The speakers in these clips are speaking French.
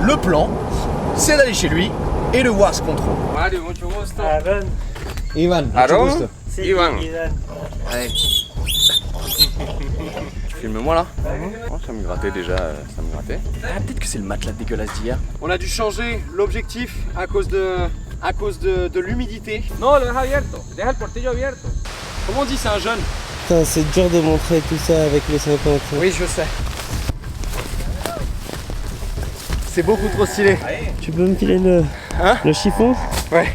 le plan, c'est d'aller chez lui et de voir ce qu'on trouve. Mario, mucho gusto. Ivan, Aaron, mucho gusto. Ivan. Allez. Tu filmes moi là? Oh, ça me grattait déjà, ça me grattait. Ah, peut-être que c'est le matelas dégueulasse d'hier. On a dû changer l'objectif à cause de l'humidité. No, lo deja abierto. Deja el portillo abierto. Comment on dit c'est un jeune? Putain, c'est dur de montrer tout ça avec les 50. Oui, je sais. C'est beaucoup trop stylé. Tu peux me filer le chiffon? Ouais.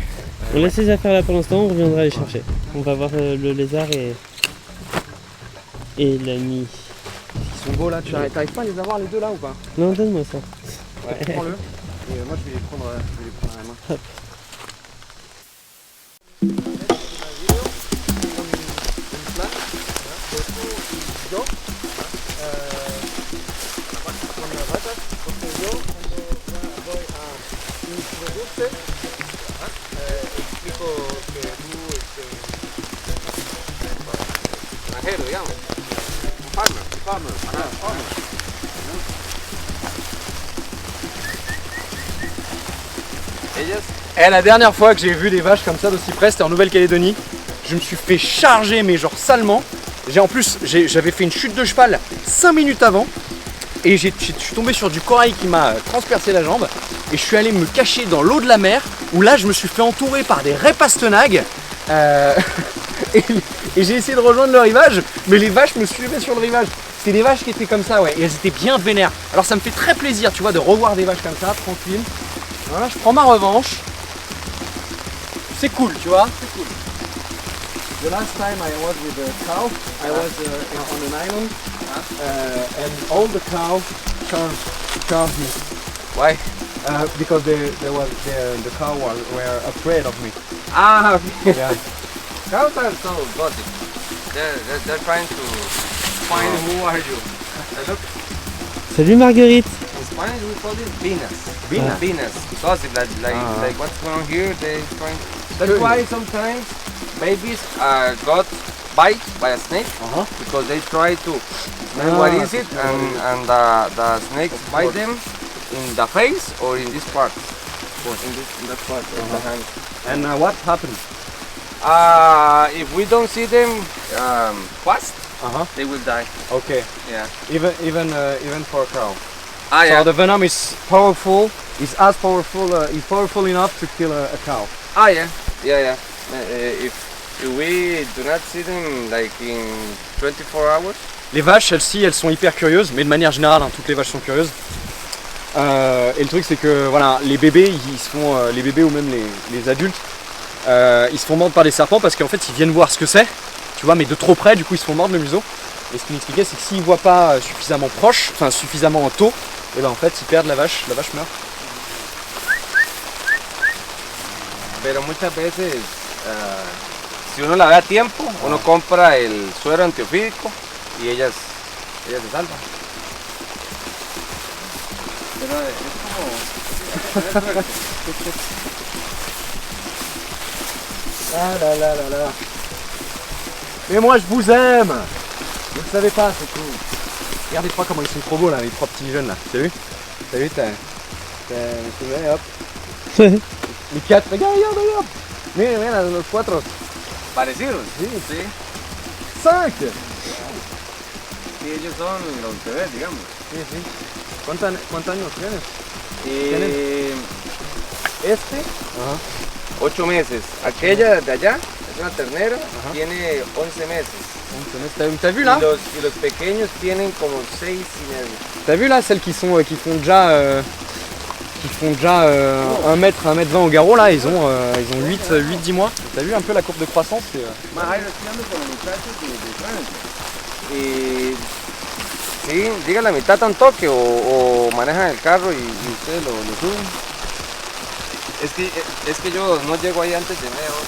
On laisse les affaires là pour l'instant, on reviendra les chercher. On va voir le lézard et l'ami. Ils sont beaux là, tu t'arrives pas à les avoir les deux là ou pas? Non, donne-moi ça. Ouais, prends-le. Et moi je vais les prendre à la main. Hop. Et la dernière fois que j'ai vu des vaches comme ça d'aussi près, c'était en Nouvelle-Calédonie. Je me suis fait charger, mais genre salement. J'avais fait une chute de cheval 5 minutes avant. Et je suis tombé sur du corail qui m'a transpercé la jambe. Et je suis allé me cacher dans l'eau de la mer, où là je me suis fait entourer par des raies pastenagues. Et j'ai essayé de rejoindre le rivage, mais les vaches me suivaient sur le rivage. C'était des vaches qui étaient comme ça, ouais, et elles étaient bien vénères. Alors ça me fait très plaisir, tu vois, de revoir des vaches comme ça, tranquille. Voilà, je prends ma revanche. C'est cool, tu vois, c'est cool. The last time I was with a cow, I was on an island, and all the cows charged me. Why? Because the cow were afraid of me. Ah, okay. Yeah. Cows are so gossip. They're trying to find who are you. Look, Salut Marguerite. in Spanish we call it Venus. Venus? Venus. Gossip, like what's going on here, they trying. That's Good. why sometimes babies got bite by a snake because they try to know what is it, and the snakes bite them in the face or in this part, or in that part of the hand. And what happened? If we don't see them fast, they will die. Okay. Yeah. Even for a cow. Ah, yeah. So the venom is powerful. Is as powerful. Is powerful enough to kill a cow. Ah, yeah. Yeah. If we do not see them like in 24 hours. Les vaches, celles-ci, elles sont hyper curieuses, mais de manière générale, hein, toutes les vaches sont curieuses. Et le truc, c'est que voilà, les bébés, les bébés ou même les adultes, ils se font mordre par des serpents parce qu'en fait, ils viennent voir ce que c'est, tu vois, mais de trop près, du coup, ils se font mordre le museau. Et ce qu'il m'expliquait, c'est que s'ils voient pas suffisamment proche, enfin suffisamment tôt, et ben en fait, ils perdent la vache meurt. Pero muchas veces, si uno la ve a tiempo, uno compra el suero antiofídico y ellas se salvan. Pero es como... Ah là là là là. Mais moi je vous aime. Vous le savez pas, c'est cool. Regardez trois comment ils sont trop beaux là, les trois petits jeunes là. T'as vu? Hop. Les quatre, regarde. Mira, los cuatro. Parecidos. Sí. Sí. 5. Y ellos son los bebés, digamos. Sí. ¿Cuántos años tienes? Este, 8 meses. Aquella de allá es una ternera, tiene 11 meses. T'as vu là? Y los pequeños tienen como 6 y medio. T'as vu là celles qui font déjà 1 mètre 20 au garrot là, ils ont 8-10 mois. T'as vu un peu la courbe de croissance? Ahí lo estoy dando con los muchachos de Francia. Sí, diga la mitad tan toque o manejan el carro y ustedes lo suben. Es que yo no llego ahí antes de media hora.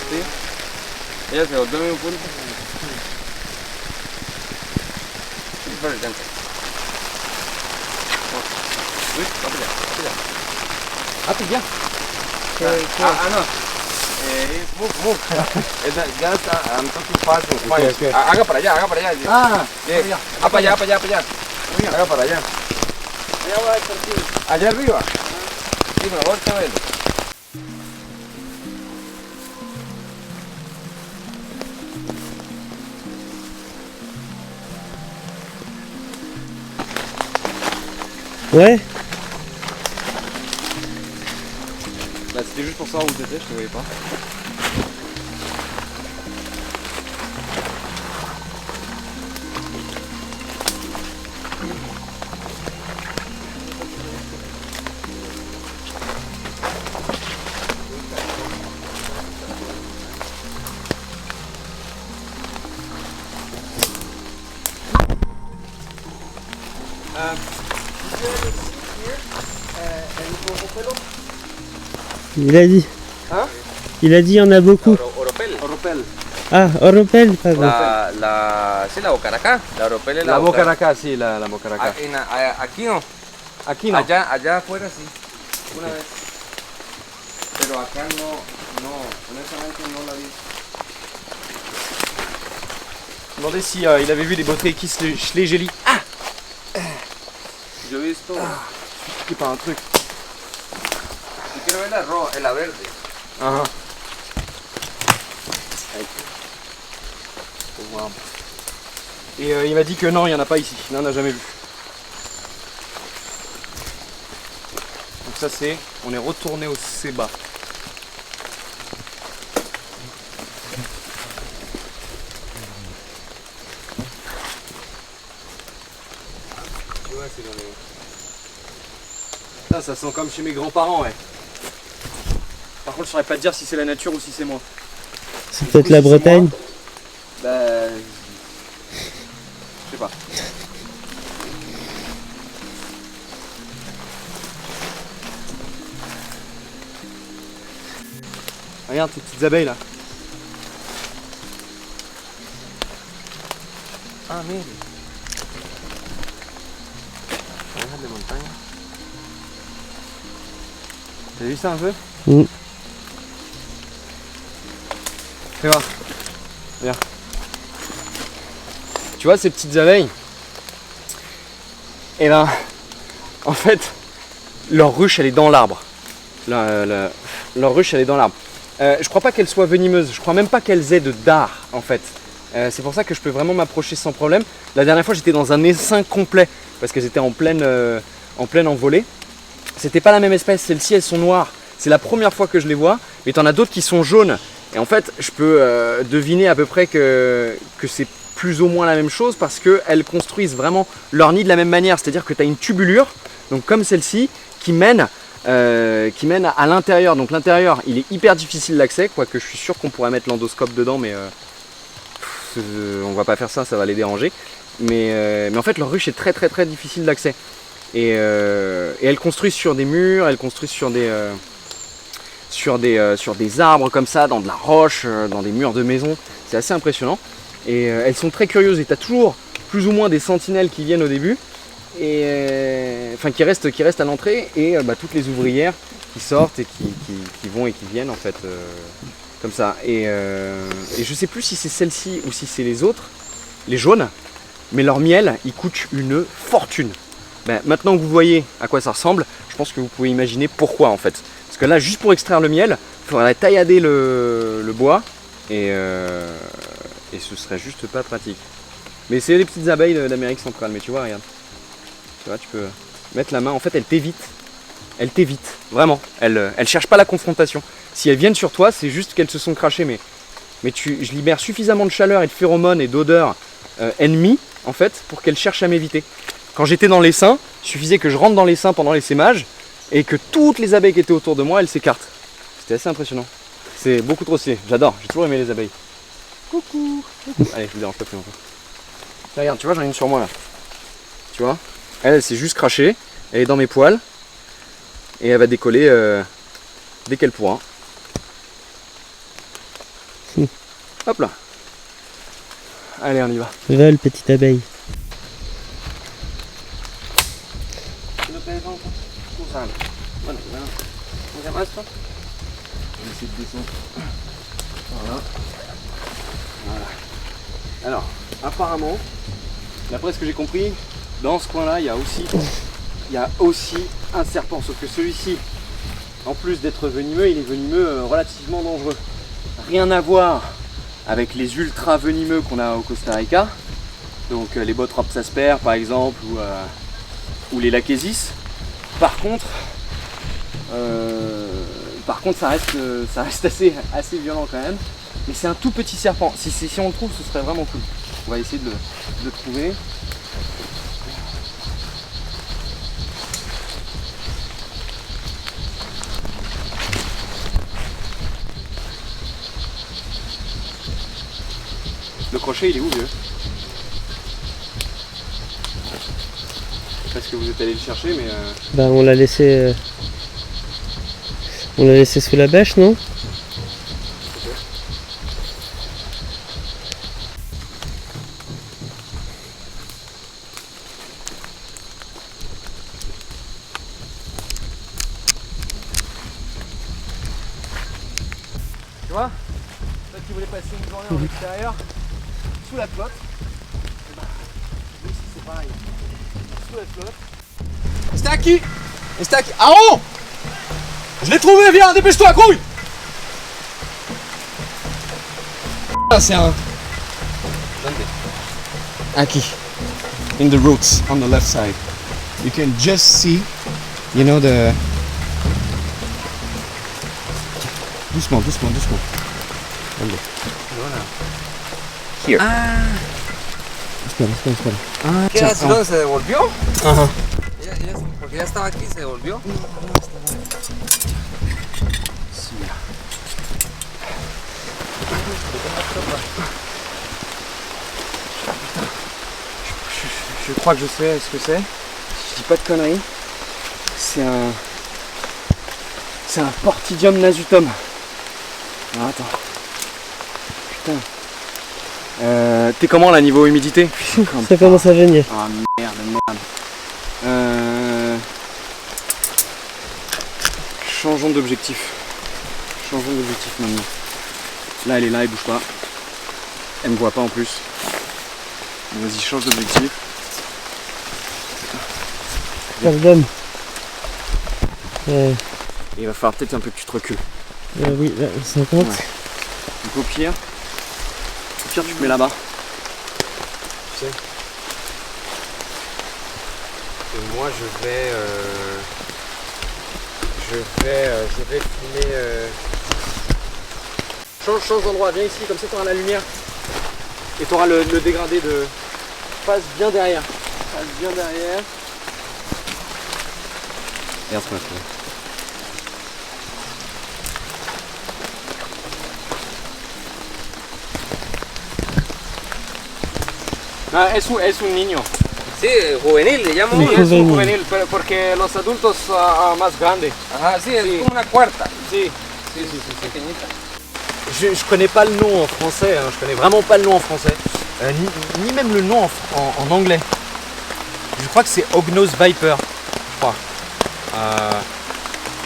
Sí. Ella se volvió en un punto. Sí, por el centro. Uy, rápido. Ah, t'es bien. No. Move. Just, I'm talking fast in Spanish. okay. Haga para allá. Ah, Yeah. Ah, para allá. Haga para allá. Allá arriba. Sí, por favor, Chabelo. Ouais. bah, c'était juste pour savoir où t'étais, je te voyais pas. Il a dit. Hein? Il a dit il y en a beaucoup. Oropel. Ah, Oropel, pardon. Sí, la Bocaracá. La Oropel es La Bocaraca, sí, la Ah, Bocaraca. aquí no. Aquí no. Allá afuera sí. Una vez. Pero acá no, honestamente no la vi. Je me demandais si il avait vu des Botrytis Schlegeli. Ah, Yo he visto. piqué par un truc. Yo quiero ver la verde. Ah, faut voir. Et il m'a dit que non, il n'y en a pas ici. Non, on n'a jamais vu. Donc ça c'est, on est retourné au Seba. Tu vois, c'est dans les... Ça sent comme chez mes grands-parents, ouais. Par contre, je saurais pas te dire si c'est la nature ou si c'est moi. C'est peut-être la Bretagne. Bah... Je sais pas. Regarde ces petites abeilles là. Ah, mire. Orejas de montaña. T'as vu ça un peu? Mm. Fais voir. Regarde. Tu vois ces petites abeilles? Et ben, en fait, leur ruche elle est dans l'arbre. Leur ruche elle est dans l'arbre. Je crois pas qu'elles soient venimeuses, je crois même pas qu'elles aient de dard en fait. C'est pour ça que je peux vraiment m'approcher sans problème. La dernière fois j'étais dans un essaim complet parce qu'elles étaient en pleine envolée. C'était pas la même espèce, celles-ci elles sont noires. C'est la première fois que je les vois, mais t'en as d'autres qui sont jaunes. Et en fait je peux deviner à peu près que c'est plus ou moins la même chose parce qu'elles construisent vraiment leur nid de la même manière. C'est-à-dire que tu as une tubulure, donc comme celle-ci, qui mène à l'intérieur. Donc l'intérieur il est hyper difficile d'accès, quoique je suis sûr qu'on pourrait mettre l'endoscope dedans, mais on va pas faire ça, ça va les déranger. Mais en fait leur ruche est très difficile d'accès. Et elles construisent sur des murs, elles construisent sur des arbres comme ça, dans de la roche, dans des murs de maison. C'est assez impressionnant. Et elles sont très curieuses et tu as toujours plus ou moins des sentinelles qui viennent au début. Et enfin qui restent à l'entrée et toutes les ouvrières qui sortent et qui vont et qui viennent en fait comme ça. Et je sais plus si c'est celle-ci ou si c'est les autres, les jaunes, mais leur miel il coûte une fortune. Maintenant que vous voyez à quoi ça ressemble, je pense que vous pouvez imaginer pourquoi en fait. Parce que là juste pour extraire le miel, il faudrait taillader le bois et ce serait juste pas pratique. Mais c'est des petites abeilles d'Amérique centrale, mais tu vois, regarde. Tu vois, tu peux mettre la main, en fait elles t'évitent, vraiment. Elles cherchent pas la confrontation. Si elles viennent sur toi, c'est juste qu'elles se sont crachées, mais je libère suffisamment de chaleur et de phéromones et d'odeurs ennemies, en fait, pour qu'elles cherchent à m'éviter. Quand j'étais dans l'essaim, il suffisait que je rentre dans l'essaim pendant l'essaimage et que toutes les abeilles qui étaient autour de moi, elles s'écartent. C'était assez impressionnant. C'est beaucoup trop stylé, j'adore, j'ai toujours aimé les abeilles. Coucou. Allez, je vous dérange pas plus longtemps. Là, regarde, tu vois, j'en ai une sur moi là. Tu vois? Elle s'est juste crachée, elle est dans mes poils et elle va décoller dès qu'elle pourra. Hop là. Allez, on y va. Vol, petite abeille. On va essayer de descendre. Voilà. Voilà. Alors, apparemment, d'après ce que j'ai compris, dans ce coin-là, il y a aussi un serpent. Sauf que celui-ci, en plus d'être venimeux, il est venimeux relativement dangereux. Rien à voir avec les ultra venimeux qu'on a au Costa Rica. Donc les Bothrops asper par exemple, ou les Lachesis. Par contre, ça reste assez violent quand même. Mais c'est un tout petit serpent. Si on le trouve, ce serait vraiment cool. On va essayer de le trouver. Le crochet, il est où, vieux? Je sais pas ce que vous êtes allé le chercher, mais... Bah on l'a laissé... On l'a laissé sous la bêche, non? Tu vois? Toi qui voulais passer une journée en extérieur, sous la flotte, et bah, nous aussi c'est pareil. Sous la flotte. C'était à qui? C'était à qui? Aaron! Je l'ai trouvé, viens, dépêche-toi, grouille! Là c'est un... Aki. In the roots, on the left side. You can just see, you know, the... Doucement, doucement, doucement. Allez. Voilà. Here. Ah. Espera. Ah, ¿Qué hace? ¿Dónde se devolvió? Ajá. Porque ya estaba aquí, se devolvió. Si. Je crois que je sais ce que c'est. Si je dis pas de conneries. C'est un Portidium nasutum. Ah, attends. Putain. T'es comment là niveau humidité? Ça commence à gêner. Ah merde. Changeons d'objectif. Maintenant. Là elle est là, elle bouge pas. Elle me voit pas en plus. Vas-y, change d'objectif. Pardon. Et il va falloir peut-être un peu que tu te recules. Oui, là, 50. Ouais. Donc au pire, tu te mets là-bas. Tu sais. Et moi je vais filmer. Change d'endroit, viens ici, comme ça tu auras la lumière. Et tu auras le dégradé de. Passe bien derrière. Regarde ce qu'on a trouvé. Ah, es un niño. Sí, juvenil, le llamo. Sí, Es un juvenil. juvenil, porque los adultos más grandes. Ajá, sí, es como una cuarta. Sí. Pequeñita. Je connais pas le nom en français, hein. Je connais vraiment pas le nom en français. Ni même le nom en anglais. Je crois que c'est Hognose Viper. Je crois.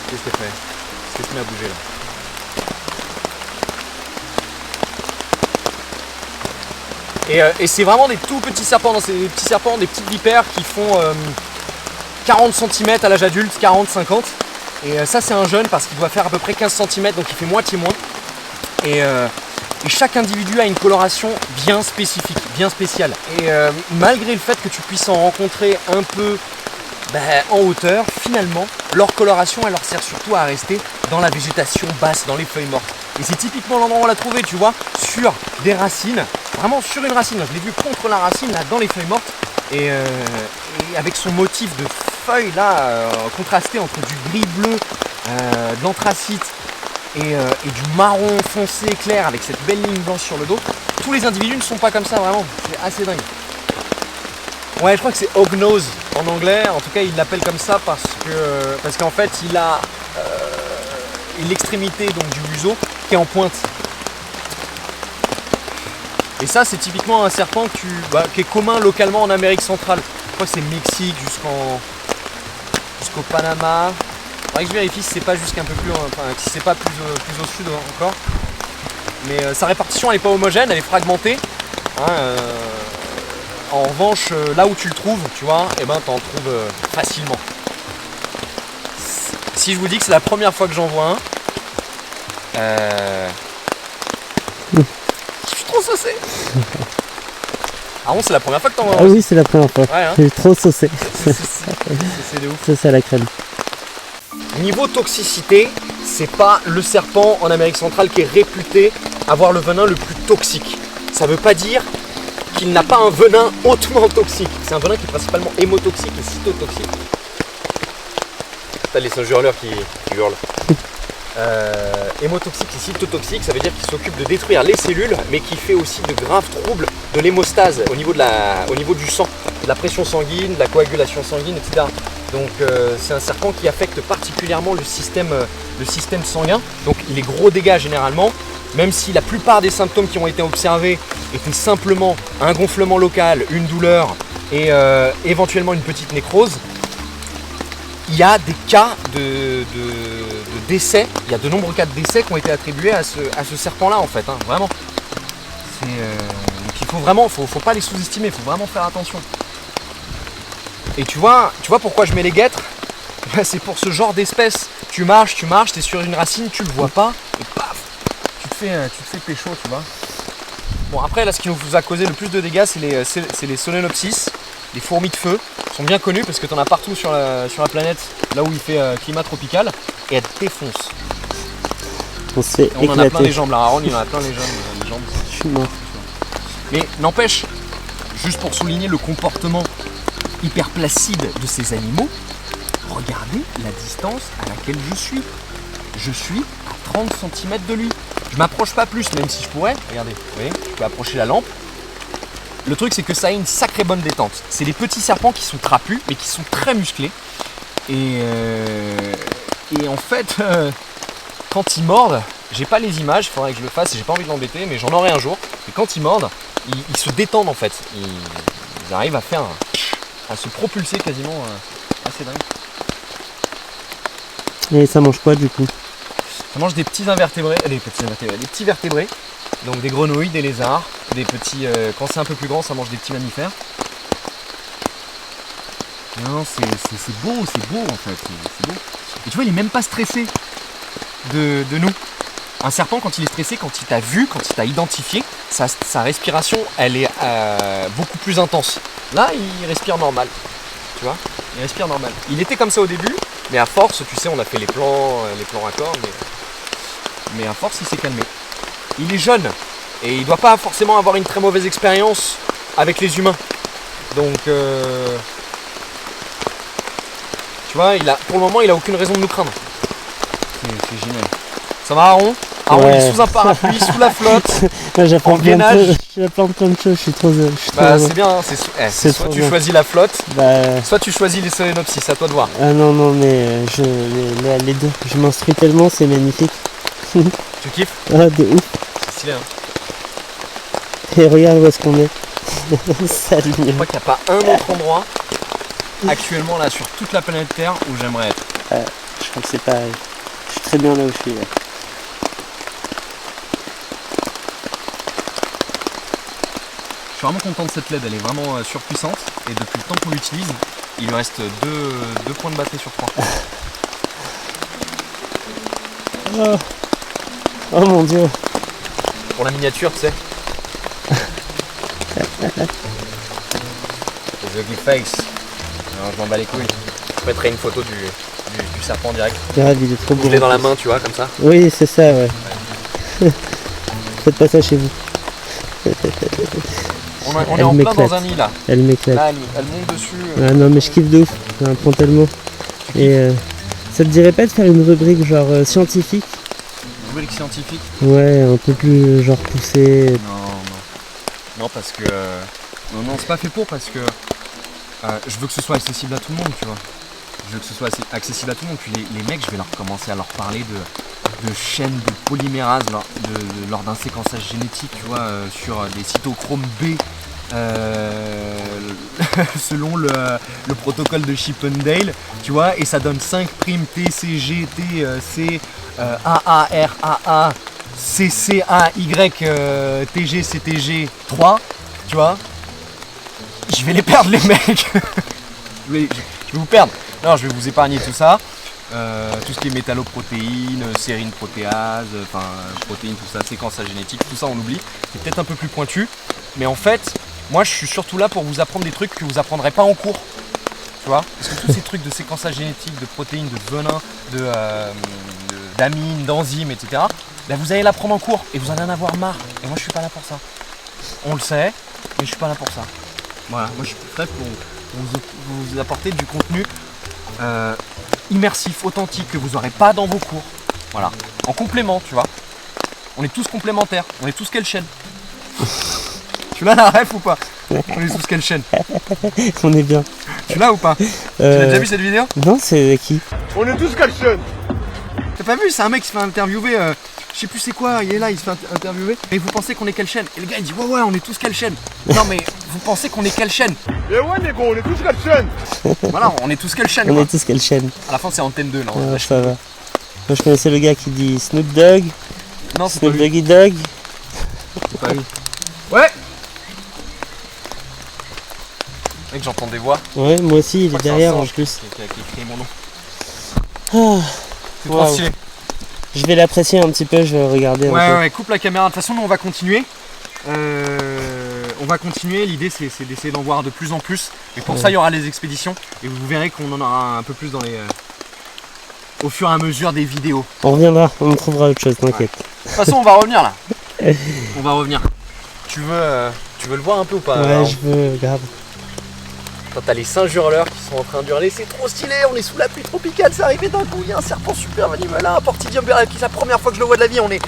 Qu'est-ce que fait? Qu'est-ce qui se met à bouger là? Et c'est vraiment des tout petits serpents, c'est des petits serpents, des petites vipères qui font 40 cm à l'âge adulte, 40-50. Et ça c'est un jeune parce qu'il doit faire à peu près 15 cm, donc il fait moitié moins. Et chaque individu a une coloration bien spécifique, bien spéciale. Et malgré le fait que tu puisses en rencontrer un peu en hauteur, finalement, leur coloration elle leur sert surtout à rester dans la végétation basse, dans les feuilles mortes. Et c'est typiquement l'endroit où on l'a trouvé, tu vois, sur des racines, vraiment sur une racine. Je l'ai vu contre la racine, là, dans les feuilles mortes. Et avec son motif de feuilles, là, contrasté entre du gris-bleu, de l'anthracite et du marron foncé clair avec cette belle ligne blanche sur le dos. Tous les individus ne sont pas comme ça, vraiment. C'est assez dingue. Ouais, je crois que c'est Hognose en anglais. En tout cas, il l'appelle comme ça parce qu'en fait, il a l'extrémité donc du museau qui est en pointe. Et ça, c'est typiquement un serpent qui est commun localement en Amérique centrale. Je crois que c'est Mexique jusqu'au Panama. Faudrait que je vérifie si c'est pas jusqu'un peu plus, enfin si c'est pas plus au sud encore. Mais sa répartition elle est pas homogène, elle est fragmentée. Hein, en revanche, là où tu le trouves, tu vois, et ben t'en trouves facilement. Si je vous dis que c'est la première fois que j'en vois un, je suis trop saucé. Ah bon, c'est la première fois que t'en vois un. Ah oui, c'est la première fois. Ouais, hein. J'ai trop saucé. C'est de ouf. Saucé à la crème. Niveau toxicité, c'est pas le serpent en Amérique centrale qui est réputé avoir le venin le plus toxique. Ça veut pas dire qu'il n'a pas un venin hautement toxique. C'est un venin qui est principalement hémotoxique et cytotoxique. T'as les singes hurleurs qui hurlent. Hémotoxique et cytotoxique, ça veut dire qu'il s'occupe de détruire les cellules, mais qui fait aussi de graves troubles de l'hémostase au niveau du sang, de la pression sanguine, de la coagulation sanguine, etc. Donc c'est un serpent qui affecte particulièrement le système sanguin. Donc il est gros dégâts généralement, même si la plupart des symptômes qui ont été observés étaient simplement un gonflement local, une douleur et éventuellement une petite nécrose. Il y a des cas de décès, il y a de nombreux cas de décès qui ont été attribués à ce serpent-là en fait, hein, vraiment. Donc il faut vraiment, faut pas les sous-estimer, il faut vraiment faire attention. Et tu vois pourquoi je mets les guêtres? C'est pour ce genre d'espèce. Tu marches, t'es sur une racine, tu le vois pas, et paf, tu te fais pécho, tu vois. Bon après là ce qui nous a causé le plus de dégâts c'est les Solenopsis, les fourmis de feu. Sont bien connus parce que tu en as partout sur la planète, là où il fait climat tropical, et elles te défoncent. On se fait On en a plein les éclater. jambes, là, Aaron il en a plein les jambes. Je suis mort. Mais n'empêche, juste pour souligner le comportement hyper placide de ces animaux, regardez la distance à laquelle je suis. Je suis à 30 cm de lui. Je m'approche pas plus, même si je pourrais. Regardez, vous voyez, je peux approcher la lampe. Le truc c'est que ça a une sacrée bonne détente. C'est des petits serpents qui sont trapus mais qui sont très musclés. Et en fait, quand ils mordent, j'ai pas les images, il faudrait que je le fasse, j'ai pas envie de l'embêter, mais j'en aurai un jour. Et quand ils mordent, ils se détendent en fait. Ils arrivent à faire à se propulser quasiment assez dingue. Et ça mange quoi du coup? Ça mange des petits invertébrés, des petits vertébrés. Donc des grenouilles, des lézards, des petits. Quand c'est un peu plus grand, ça mange des petits mammifères. Non, c'est beau en fait, c'est beau. Et tu vois, il est même pas stressé de nous. Un serpent, quand il est stressé, quand il t'a vu, quand il t'a identifié, sa respiration, elle est beaucoup plus intense. Là, il respire normal. Tu vois, il respire normal. Il était comme ça au début, mais à force, tu sais, on a fait les plans raccords, mais à force, il s'est calmé. Il est jeune et il doit pas forcément avoir une très mauvaise expérience avec les humains. Donc, tu vois, pour le moment, il a aucune raison de nous craindre. C'est génial. Ça va, Aaron? Aaron, Ouais. il est sous un parapluie, sous la flotte. Là, j'apprends En plein de gainage. choses. J'apprends plein de choses. Je suis trop heureux. Bah, c'est bien, hein, C'est soit trop tu bien. choisis la flotte, Bah, soit tu choisis les Solenopsis, à toi de voir. ah non, mais les deux. Je m'instruis tellement, c'est magnifique. Tu kiffes? Ah, de ouf. C'est stylé, hein. Et regarde où est-ce qu'on est. Salut. Je crois qu'il n'y a pas un autre endroit actuellement là sur toute la planète Terre où j'aimerais être. Je crois que c'est pareil. Je suis très bien là où je suis. Là. Je suis vraiment content de cette LED, elle est vraiment surpuissante et depuis le temps qu'on l'utilise, il lui reste deux points de batterie sur 3. Oh mon dieu. Pour la miniature, tu sais. The ugly face. Alors, je m'en bats les couilles. Je mettrai une photo du serpent en direct. Regarde, il est trop beau. Je l'ai dans la main, tu vois, comme ça. Oui, c'est ça, ouais. Faites pas ça chez vous. On est Elle en plein m'éclate. dans un nid là. Elle m'éclate. Là, elle monte dessus. Ah non, mais je kiffe de ouf. J'en apprends tellement. Et ça te dirait pas de faire une rubrique genre scientifique? Rubrique scientifique. Ouais, un peu plus genre poussée. Non, parce que. Non, c'est pas fait pour parce que je veux que ce soit accessible à tout le monde, tu vois. Je veux que ce soit accessible à tout le monde. Puis les mecs, je vais leur commencer à leur parler de chaînes de polymérase lors d'un séquençage génétique, tu vois, sur des cytochromes B selon le protocole de Chippendale, tu vois, et ça donne 5' TCG, TC, AARAA, CCAY, TG, CTG 3, tu vois. Je vais les perdre les mecs. je vais vous perdre. Non, je vais vous épargner tout ça. Tout ce qui est métalloprotéines, sérine protéase, enfin protéines, tout ça, séquençage génétique, tout ça on oublie. C'est peut-être un peu plus pointu, mais en fait, moi je suis surtout là pour vous apprendre des trucs que vous apprendrez pas en cours. Tu vois, parce que tous ces trucs de séquençage génétique, de protéines, de venin, d'amines, d'enzymes, etc. Là, vous allez l'apprendre en cours et vous allez en avoir marre. Et moi je suis pas là pour ça. On le sait, mais je suis pas là pour ça. Voilà, moi je suis prêt pour vous apporter du contenu immersif, authentique, que vous n'aurez pas dans vos cours. Voilà, en complément, tu vois. On est tous complémentaires, on est tous quelle chaîne. Tu l'as la ref ou pas? On est tous quelle chaîne? On est bien. Tu l'as ou pas? Tu l'as déjà vu cette vidéo? Non, c'est qui? On est tous quelle chaîne. T'as pas vu? C'est un mec qui se fait interviewer, je sais plus c'est quoi, il est là, il se fait interviewer. Et vous pensez qu'on est quelle chaîne? Et le gars il dit ouais on est tous quelle chaîne? Non mais vous pensez qu'on est quelle chaîne? Et ouais les gars, on est tous quelle chaîne? Voilà, on est tous quelle chaîne? On est tous quelle chaîne? À la fin c'est Antenne 2 là. Ah, ça va. Moi je connaissais le gars qui dit Snoop Dogg. Non, c'est Snoop pas lui. Doggy Dogg. C'est pas lui. Ouais. Mec, j'entends des voix. Ouais, moi aussi, il est derrière en plus. Qui a écrit mon nom. Ah, C'est trop waouh. stylé. Je vais l'apprécier un petit peu, je vais regarder un peu. Ouais, coupe la caméra. De toute façon, nous on va continuer. On va continuer. L'idée c'est d'essayer d'en voir de plus en plus. Et pour ça, il y aura les expéditions. Et vous verrez qu'on en aura un peu plus dans les. Au fur et à mesure des vidéos. On reviendra, on trouvera autre chose, t'inquiète. De toute façon, on va revenir là. On va revenir. Tu veux le voir un peu ou pas? Ouais, je veux, grave. Quand t'as les singes hurleurs qui sont en train d'hurler, c'est trop stylé, on est sous la pluie tropicale, c'est arrivé d'un coup, il y a un serpent super animal là, un portidium qui c'est la première fois que je le vois de la vie, on est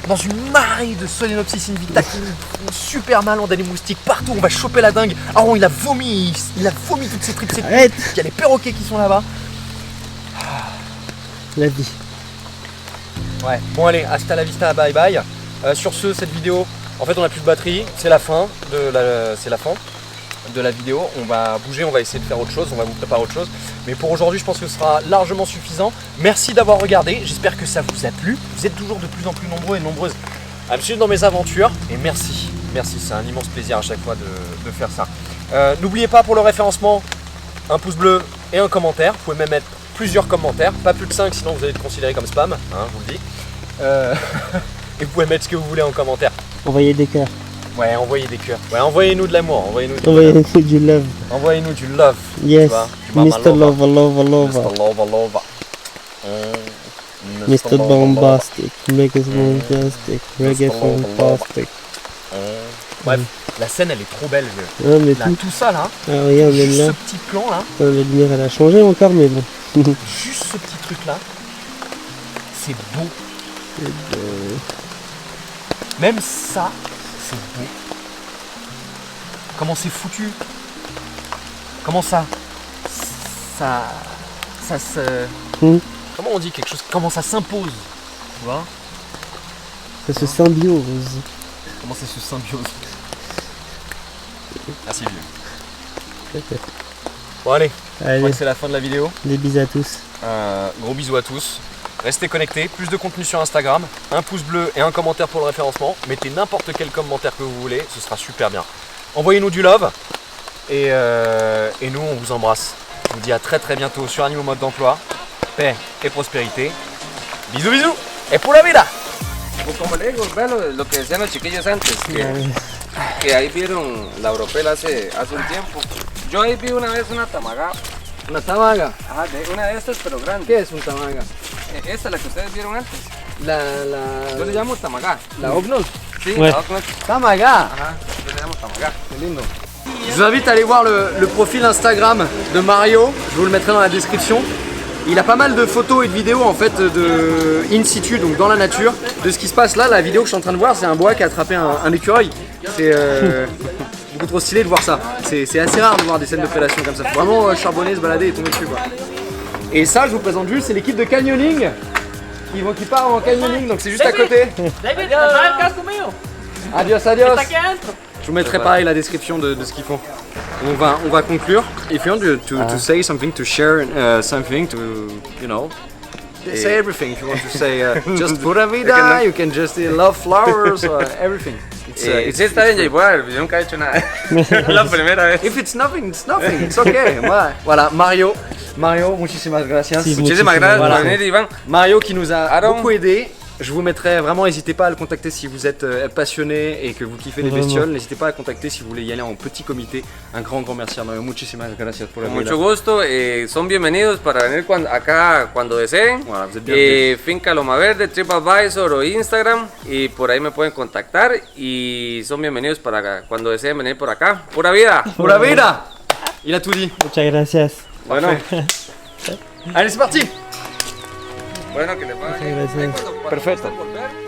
dans une marée de Solenopsis invicta qui nous font super mal, on a des moustiques partout, on va choper la dingue. Aaron il a vomi toutes ses tripes, Arrête. il y a les perroquets qui sont là-bas. La vie. Ouais, bon allez, hasta la vista, bye bye. Sur ce, cette vidéo, en fait on a plus de batterie, c'est la fin de la vidéo. On va bouger, on va essayer de faire autre chose, on va vous préparer autre chose. Mais pour aujourd'hui, je pense que ce sera largement suffisant. Merci d'avoir regardé, j'espère que ça vous a plu. Vous êtes toujours de plus en plus nombreux et nombreuses à me suivre dans mes aventures. Et merci, c'est un immense plaisir à chaque fois de faire ça. N'oubliez pas pour le référencement, un pouce bleu et un commentaire. Vous pouvez même mettre plusieurs commentaires, pas plus de 5 sinon vous allez être considéré comme spam, hein, je vous le dis. Et vous pouvez mettre ce que vous voulez en commentaire. Envoyez des cœurs. Ouais, envoyez des cœurs. Ouais, envoyez-nous de l'amour, envoyez-nous du love. Envoyez-nous du love. Yes, tu vois, Mr. Lova. Mr. Bombastic, make us bombastic, reggae fantastic. Bref, la scène elle est trop belle. Ah, mais Là, tout ça là, Ah, regarde, même juste là. ce petit plan là, La lumière elle a changé encore, mais bon. juste ce petit truc là, c'est beau. Même ça, c'est beau. Comment c'est foutu. Comment ça se... Comment on dit quelque chose? Comment ça s'impose? Tu vois? Ça se symbiose. Comment ça se symbiose? Merci vieux. Bon allez, je crois Allez, que c'est la fin de la vidéo. des bisous à tous. Gros bisous à tous. Restez connectés, plus de contenu sur Instagram, un pouce bleu et un commentaire pour le référencement. Mettez n'importe quel commentaire que vous voulez, ce sera super bien. Envoyez-nous du love et nous on vous embrasse. Je vous dis à très bientôt sur Animaux Mode d'Emploi. Paix et prospérité. Bisous bisous et pour la vida. Pues como le digo, vean lo que decían los chiquillos antes, que ahí vieron la Europel hace un tiempo. Yo ahí vi una vez una tamaga. Una tamaga. Ajá, una de estas pero grande. ¿Qué es un tamaga? Esta, la que ustedes vieron antes. Yo le La llamo tamaga. ognos. Sí, Ouais. la Ognos. Tamaga. Ajá, yo le llamo tamaga. C'est lindo. Je vous invite à aller voir le profil Instagram de Mario, je vous le mettrai dans la description. Il a pas mal de photos et de vidéos en fait de in situ, donc dans la nature, de ce qui se passe là. La vidéo que je suis en train de voir, c'est un boa qui a attrapé un écureuil. C'est beaucoup trop stylé de voir ça. C'est assez rare de voir des scènes de prédation comme ça. Faut vraiment charbonner, se balader et tomber dessus quoi. Et ça, je vous présente juste, c'est l'équipe de canyoning qui part en canyoning, donc c'est juste à côté. David, vai ficar comigo. Adios, adios. Tá aqui dentro. Je vous mettrai pareil la description de ce qu'ils font. On va conclure. If you want to say something, to share something, to, you know, say everything. If you want to say just pura vida, you can just love flowers, everything. Sí, está bien, igual, yo nunca he hecho nada. La primera vez. If it's nothing, it's nothing. It's okay. Voilà, Mario, muchísimas gracias. Sí, Muchísimas gracias Voilà. por venir, Iván. Mario qui nous a Aaron. beaucoup aidé. Je vous mettrai vraiment, n'hésitez pas à le contacter si vous êtes passionné et que vous kiffez les Vraiment. bestioles. N'hésitez pas à le contacter si vous voulez y aller en petit comité. Un grand merci à Mario. Muchísimas gracias por la Con mucho gusto, son bienvenidos para venir acá cuando deseen. Voilà, vous êtes bienvenus. Finca Loma Verde, TripAdvisor o Instagram, y por ahí me pueden contactar y son bienvenidos para cuando deseen venir por acá. ¡Pura vida! Pura vida. Il a tout dit. Muchas gracias. Bueno, Allez, c'est parti. bueno, que les vaya bien. Gracias. Ahí cuando Perfecto. gusten volver,